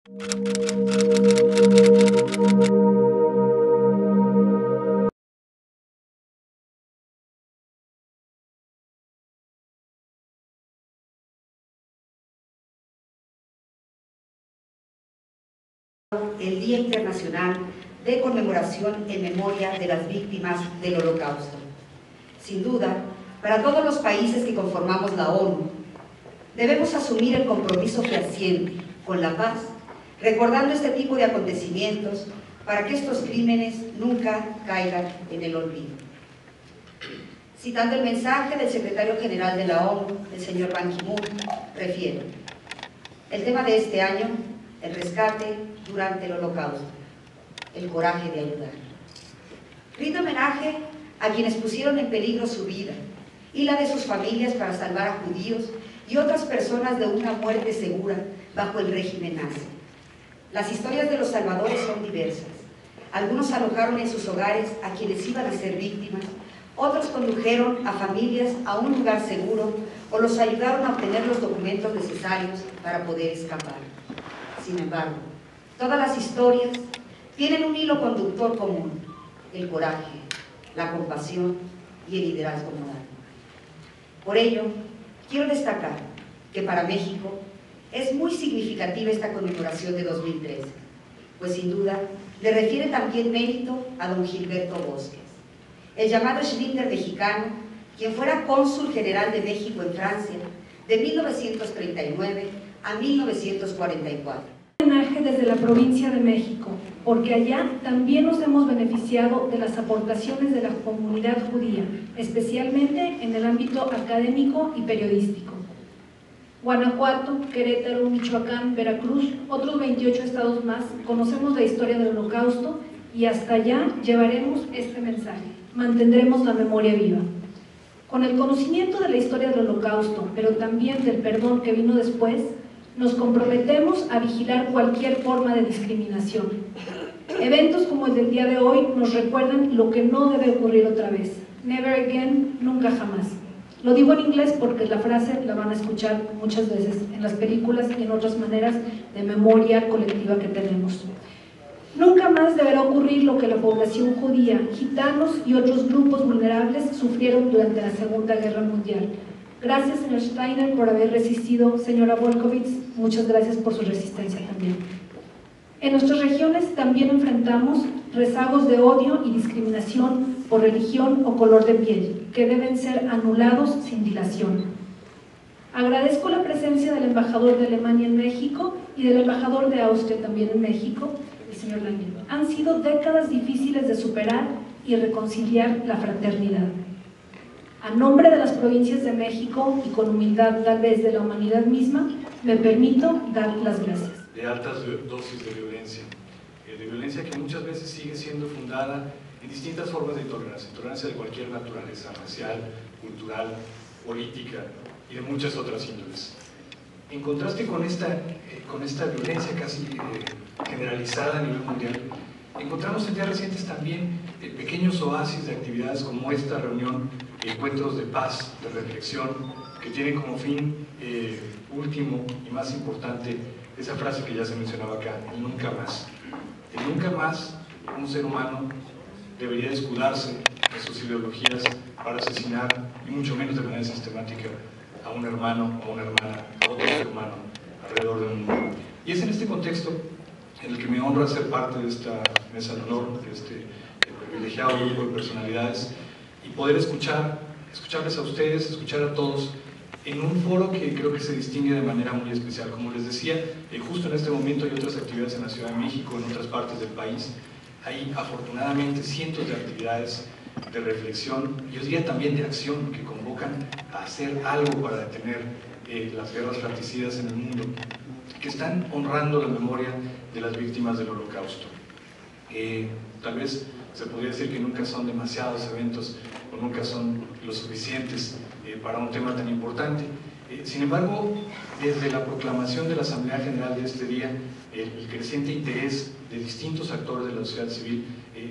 El Día Internacional de Conmemoración en Memoria de las Víctimas del Holocausto. Sin duda, para todos los países que conformamos la ONU, debemos asumir el compromiso fehaciente con la paz, recordando este tipo de acontecimientos para que estos crímenes nunca caigan en el olvido. Citando el mensaje del secretario general de la ONU, el señor Ban Ki-moon, refiere: el tema de este año, el rescate durante el Holocausto, el coraje de ayudar. Rindo homenaje a quienes pusieron en peligro su vida y la de sus familias para salvar a judíos y otras personas de una muerte segura bajo el régimen nazi. Las historias de los salvadores son diversas. Algunos alojaron en sus hogares a quienes iban a ser víctimas, otros condujeron a familias a un lugar seguro o los ayudaron a obtener los documentos necesarios para poder escapar. Sin embargo, todas las historias tienen un hilo conductor común: el coraje, la compasión y el liderazgo moral. Por ello, quiero destacar que para México es muy significativa esta conmemoración de 2013, pues sin duda le refiere también mérito a don Gilberto Bosques, el llamado Schlichter mexicano, quien fuera cónsul general de México en Francia de 1939 a 1944. Homenaje desde la provincia de México, porque allá también nos hemos beneficiado de las aportaciones de la comunidad judía, especialmente en el ámbito académico y periodístico. Guanajuato, Querétaro, Michoacán, Veracruz, otros 28 estados más, conocemos la historia del Holocausto y hasta allá llevaremos este mensaje, mantendremos la memoria viva. Con el conocimiento de la historia del Holocausto, pero también del perdón que vino después, nos comprometemos a vigilar cualquier forma de discriminación. Eventos como el del día de hoy nos recuerdan lo que no debe ocurrir otra vez. Never again, nunca jamás. Lo digo en inglés porque la frase la van a escuchar muchas veces en las películas y en otras maneras de memoria colectiva que tenemos. Nunca más deberá ocurrir lo que la población judía, gitanos y otros grupos vulnerables sufrieron durante la Segunda Guerra Mundial. Gracias, señor Steiner, por haber resistido. Señora Volkovitz, muchas gracias por su resistencia también. En nuestras regiones también enfrentamos rezagos de odio y discriminación por religión o color de piel, que deben ser anulados sin dilación. Agradezco la presencia del embajador de Alemania en México y del embajador de Austria también en México, el señor Lange. Han sido décadas difíciles de superar y reconciliar la fraternidad. A nombre de las provincias de México y con humildad tal vez de la humanidad misma, me permito dar las gracias. De altas dosis de violencia que muchas veces sigue siendo fundada en distintas formas de intolerancia de cualquier naturaleza, racial, cultural, política y de muchas otras índoles. En contraste con esta violencia casi generalizada a nivel mundial, encontramos en días recientes también pequeños oasis de actividades como esta reunión, encuentros de paz, de reflexión, que tienen como fin último y más importante esa frase que ya se mencionaba acá: el nunca más. El nunca más un ser humano debería escudarse de sus ideologías para asesinar, y mucho menos de manera sistemática, a un hermano o una hermana, a otro ser humano alrededor del mundo. Y es en este contexto en el que me honra ser parte de esta mesa de honor, de este privilegiado grupo de personalidades, y poder escucharles a ustedes, escuchar a todos, en un foro que creo que se distingue de manera muy especial. Como les decía, justo en este momento hay otras actividades en la Ciudad de México, en otras partes del país. Hay afortunadamente cientos de actividades de reflexión, yo diría también de acción, que convocan a hacer algo para detener las guerras fratricidas en el mundo, que están honrando la memoria de las víctimas del Holocausto. Tal vez se podría decir que nunca son demasiados eventos o nunca son lo suficientes para un tema tan importante. Sin embargo, desde la proclamación de la Asamblea General de este día, el creciente interés de distintos actores de la sociedad civil,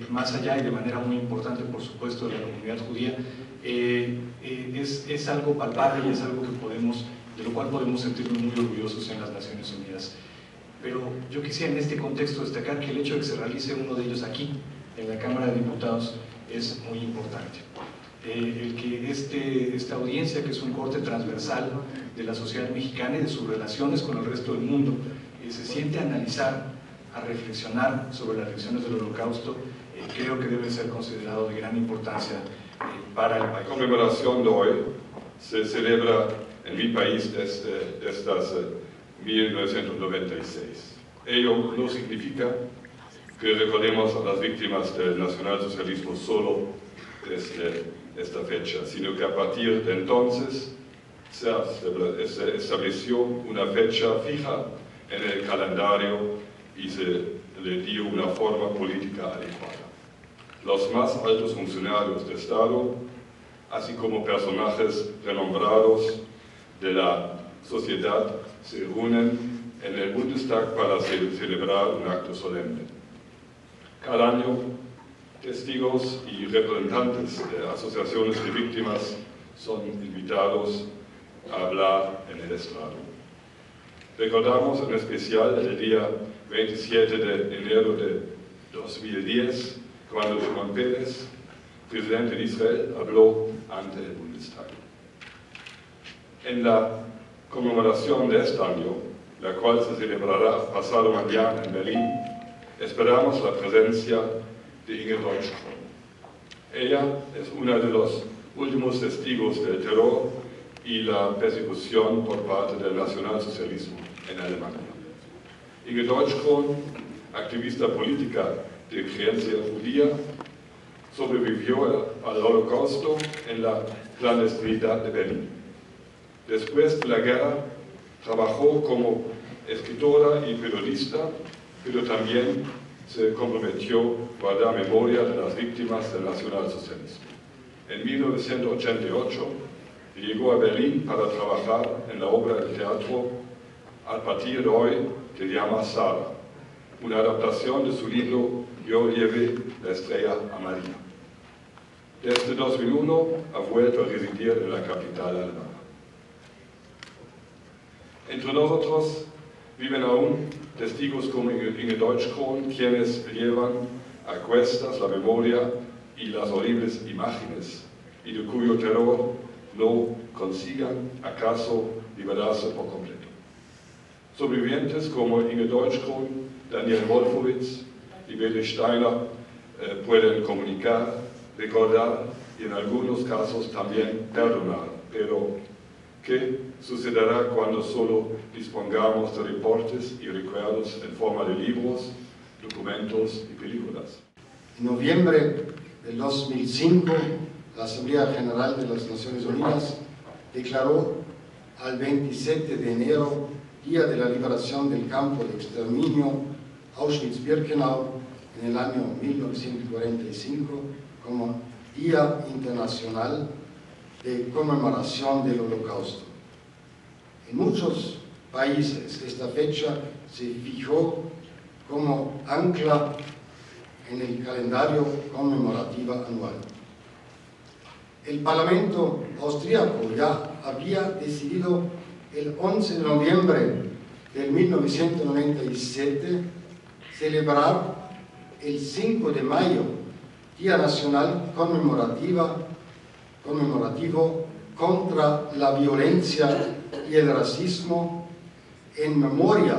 más allá y de manera muy importante, por supuesto, de la comunidad judía, es algo palpable y es algo que de lo cual podemos sentirnos muy orgullosos en las Naciones Unidas. Pero yo quisiera en este contexto destacar que el hecho de que se realice uno de ellos aquí, en la Cámara de Diputados, es muy importante. El que esta audiencia, que es un corte transversal de la sociedad mexicana y de sus relaciones con el resto del mundo, se siente a analizar, a reflexionar sobre las lecciones del Holocausto, creo que debe ser considerado de gran importancia para el país. La conmemoración de hoy se celebra en mi país desde 1996. Ello no significa que recordemos a las víctimas del nacionalsocialismo solo desde esta fecha, sino que a partir de entonces se estableció una fecha fija en el calendario y se le dio una forma política adecuada. Los más altos funcionarios de Estado, así como personajes renombrados de la sociedad, se reúnen en el Bundestag para celebrar un acto solemne. Cada año, testigos y representantes de asociaciones de víctimas son invitados a hablar en el estrado. Recordamos en especial el día 27 de enero de 2010, cuando Shimon Peres, presidente de Israel, habló ante el Bundestag. En la conmemoración de este año, la cual se celebrará pasado mañana en Berlín, esperamos la presencia de Inge Deutschkron. Ella es una de los últimos testigos del terror y la persecución por parte del nacionalsocialismo en Alemania. Inge Deutschkron, activista política de creencia judía, sobrevivió al Holocausto en la clandestinidad de Berlín. Después de la guerra, trabajó como escritora y periodista, pero también se comprometió a guardar memoria de las víctimas del nacionalsocialismo. En 1988 llegó a Berlín para trabajar en la obra de teatro A partir de hoy que llama Sara, una adaptación de su libro Yo llevé la estrella amarilla. Desde 2001 ha vuelto a residir en la capital alemana. Entre nosotros viven aún testigos como Inge Deutschkron, quienes llevan a cuestas la memoria y las horribles imágenes, y de cuyo terror no consigan acaso liberarse por completo. Sobrevivientes como Inge Deutschkron, Daniel Wolfowitz y Bete Steiner pueden comunicar, recordar y en algunos casos también perdonar, pero ¿qué sucederá cuando solo dispongamos de reportes y recuerdos en forma de libros, documentos y películas? En noviembre del 2005, la Asamblea General de las Naciones Unidas declaró al 27 de enero Día de la Liberación del Campo de Exterminio Auschwitz-Birkenau en el año 1945 como Día Internacional de Conmemoración del Holocausto. En muchos países esta fecha se fijó como ancla en el calendario conmemorativo anual. El Parlamento austríaco ya había decidido el 11 de noviembre de 1997 celebrar el 5 de mayo, Día Nacional conmemorativo contra la violencia y el racismo en memoria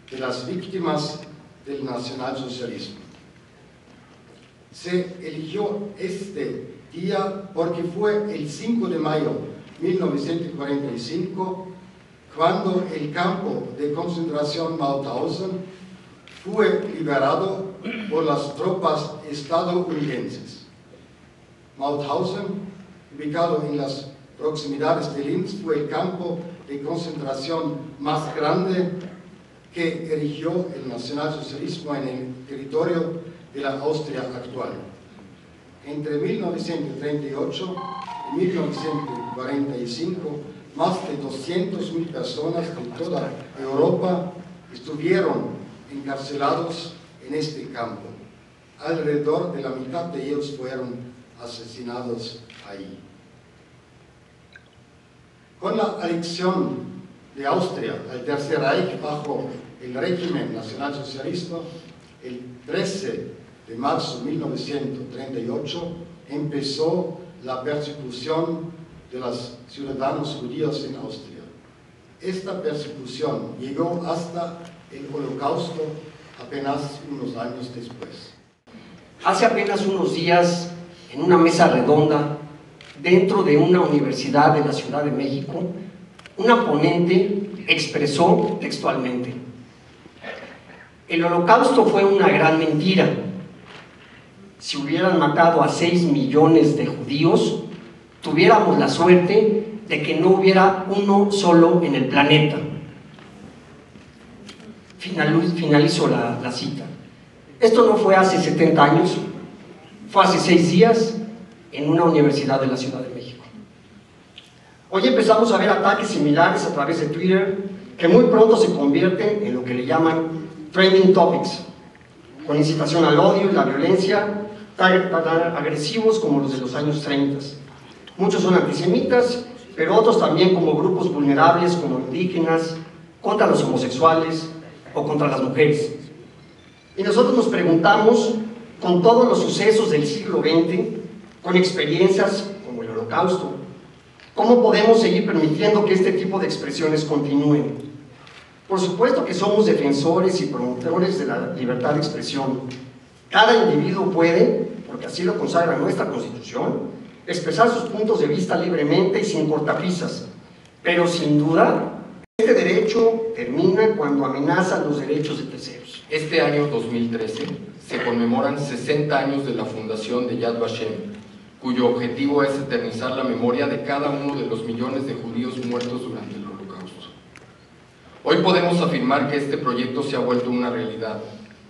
de las víctimas del nacionalsocialismo. Se eligió este día porque fue el 5 de mayo de 1945 cuando el campo de concentración Mauthausen fue liberado por las tropas estadounidenses. Mauthausen, ubicado en las proximidades de Linz, fue el campo de concentración más grande que erigió el nacionalsocialismo en el territorio de la Austria actual. Entre 1938 y 1945, más de 200.000 personas de toda Europa estuvieron encarcelados en este campo. Alrededor de la mitad de ellos fueron asesinados ahí. Con la anexión de Austria al Tercer Reich bajo el régimen nacionalsocialista, el 13 de marzo de 1938 empezó la persecución de los ciudadanos judíos en Austria. Esta persecución llegó hasta el Holocausto apenas unos años después. Hace apenas unos días, en una mesa redonda, dentro de una universidad de la Ciudad de México, una ponente expresó textualmente: el Holocausto fue una gran mentira. Si hubieran matado a 6 millones de judíos, tuviéramos la suerte de que no hubiera uno solo en el planeta. Finalizo la cita. Esto no fue hace 70 años, fue hace 6 días en una universidad de la Ciudad de México. Hoy empezamos a ver ataques similares a través de Twitter que muy pronto se convierten en lo que le llaman trending topics, con incitación al odio y la violencia, tan agresivos como los de los años 30. Muchos son antisemitas, pero otros también como grupos vulnerables como indígenas, contra los homosexuales o contra las mujeres. Y nosotros nos preguntamos, con todos los sucesos del siglo XX, con experiencias como el Holocausto, ¿cómo podemos seguir permitiendo que este tipo de expresiones continúen? Por supuesto que somos defensores y promotores de la libertad de expresión. Cada individuo puede, porque así lo consagra nuestra Constitución, expresar sus puntos de vista libremente y sin cortapisas, pero sin duda, este derecho termina cuando amenaza los derechos de terceros. Este año 2013 se conmemoran 60 años de la fundación de Yad Vashem, cuyo objetivo es eternizar la memoria de cada uno de los millones de judíos muertos durante el Holocausto. Hoy podemos afirmar que este proyecto se ha vuelto una realidad,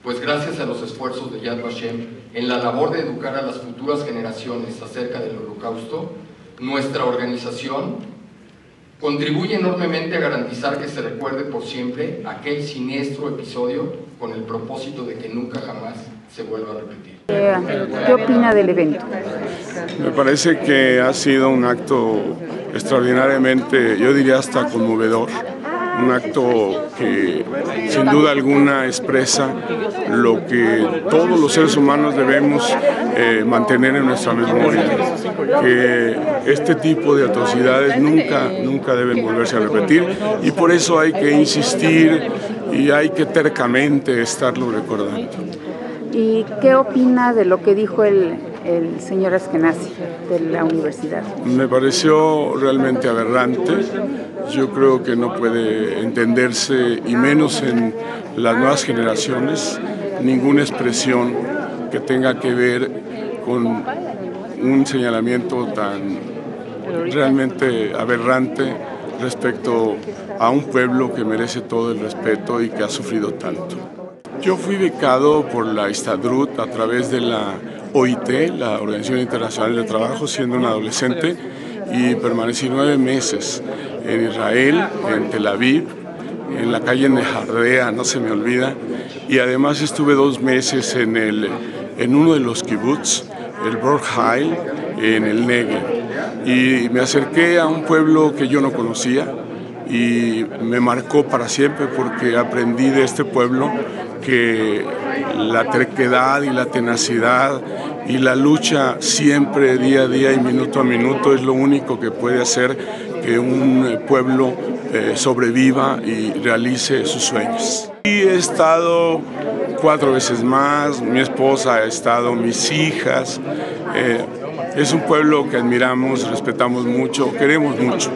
pues gracias a los esfuerzos de Yad Vashem en la labor de educar a las futuras generaciones acerca del Holocausto, nuestra organización contribuye enormemente a garantizar que se recuerde por siempre aquel siniestro episodio con el propósito de que nunca jamás se vuelva a repetir. ¿Qué opina del evento? Me parece que ha sido un acto extraordinariamente, yo diría hasta conmovedor, un acto que sin duda alguna expresa lo que todos los seres humanos debemos mantener en nuestra memoria, que este tipo de atrocidades nunca deben volverse a repetir, y por eso hay que insistir y hay que tercamente estarlo recordando. ¿Y qué opina de lo que dijo el señor Ashkenazi de la universidad? Me pareció realmente aberrante. Yo creo que no puede entenderse, y menos en las nuevas generaciones, ninguna expresión que tenga que ver con un señalamiento tan realmente aberrante respecto a un pueblo que merece todo el respeto y que ha sufrido tanto. Yo fui becado por la Histadrut a través de la OIT, la Organización Internacional de Trabajo, siendo un adolescente, y permanecí 9 meses en Israel, en Tel Aviv, en la calle Nejardea, no se me olvida, y además estuve 2 meses en uno de los kibbutz, el Borjai, en el Negev, y me acerqué a un pueblo que yo no conocía y me marcó para siempre, porque aprendí de este pueblo que la terquedad y la tenacidad y la lucha siempre, día a día y minuto a minuto, es lo único que puede hacer que un pueblo sobreviva y realice sus sueños. Y he estado 4 veces más, mi esposa ha estado, mis hijas. Es un pueblo que admiramos, respetamos mucho, queremos mucho.